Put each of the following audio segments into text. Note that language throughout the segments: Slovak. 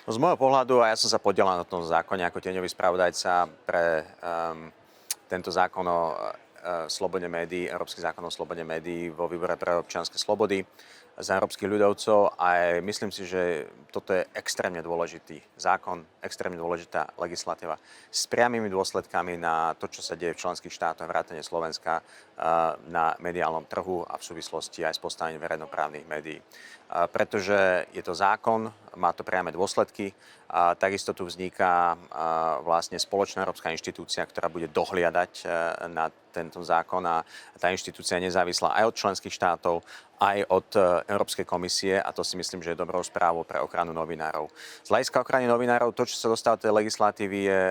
No, z môjho pohľadu, a ja som sa podielal na tom zákone ako tieňový spravodajca pre tento zákon o slobode médií, Európsky zákon o slobode médií vo výbore pre občianske slobody za európskych ľudovcov a myslím si, že toto je extrémne dôležitý zákon, extrémne dôležitá legislatíva s priamými dôsledkami na to, čo sa deje v členských štátoch vrátane Slovenska na mediálnom trhu a v súvislosti aj s postavením verejnoprávnych médií. Pretože je to zákon, má to priame dôsledky. A takisto tu vzniká vlastne spoločná európska inštitúcia, ktorá bude dohliadať na tento zákon a tá inštitúcia je nezávislá aj od členských štátov, aj od Európskej komisie a to si myslím, že je dobrou správou pre ochranu novinárov. Z hľadiska ochrany novinárov, to, čo sa dostáva do tej legislatívy, je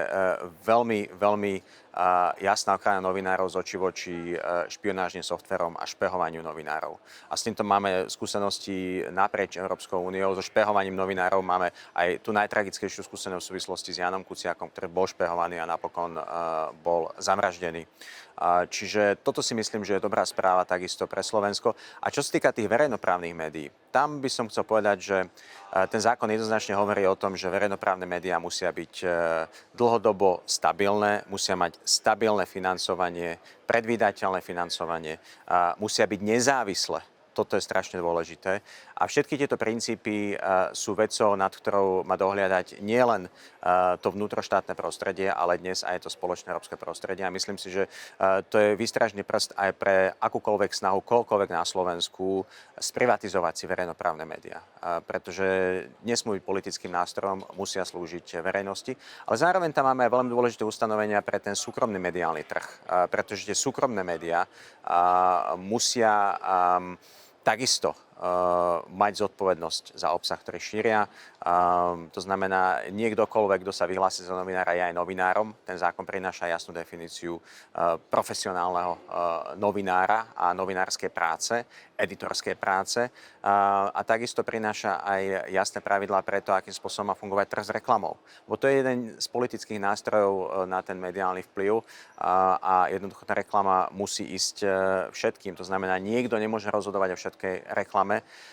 veľmi jasná ochrana novinárov z očí voči špionážnym softverom a špehovaniu novinárov. A s týmto máme skúsenosti naprieč Európskou úniou. So špehovaním novinárov máme aj tú najtragickejšiu skúsenosť v súvislosti s Jánom Kuciakom, ktorý bol špehovaný a napokon bol zamraždený. Čiže toto si myslím, že je dobrá správa takisto pre Slovensko. A čo sa týka tých verejnoprávnych médií, tam by som chcel povedať, že ten zákon jednoznačne hovorí o tom, že verejnoprávne médiá musia byť dlhodobo stabilné, musia mať stabilné financovanie, predvídateľné financovanie, musia byť nezávislé. Toto je strašne dôležité. A všetky tieto princípy sú vecou, nad ktorou má dohliadať nielen to vnútroštátne prostredie, ale dnes aj to spoločné európske prostredie. A myslím si, že to je výstražný prst aj pre akúkoľvek snahu, koľkoľvek na Slovensku sprivatizovať si verejnoprávne médiá. Pretože nesmú byť politickým nástrojom, musia slúžiť verejnosti. Ale zároveň tam máme aj veľmi dôležité ustanovenia pre ten súkromný mediálny trh. Pretože tie súkromné médiá musia takisto mať zodpovednosť za obsah, ktorý šíria. To znamená, niekdokoľvek, kto sa vyhlási za novinára, je aj novinárom. Ten zákon prináša jasnú definíciu profesionálneho novinára a novinárskej práce, editorskej práce. A takisto prináša aj jasné pravidlá pre to, akým spôsobom má fungovať trh s reklamou. Bo to je jeden z politických nástrojov na ten mediálny vplyv a jednoducho tá reklama musí ísť všetkým. To znamená, niekto nemôže rozhodovať o všetkej reklame.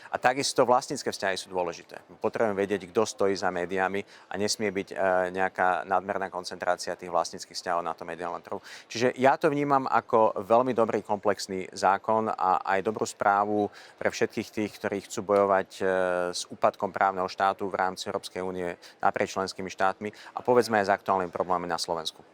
A takisto vlastnícke vzťahy sú dôležité. Potrebujeme vedieť, kto stojí za médiami a nesmie byť nejaká nadmerná koncentrácia tých vlastníckych vzťahov na tom mediálnom trhu. Čiže ja to vnímam ako veľmi dobrý komplexný zákon a aj dobrú správu pre všetkých tých, ktorí chcú bojovať s úpadkom právneho štátu v rámci Európskej únie naprieč členskými štátmi a povedzme aj s aktuálnymi problémami na Slovensku.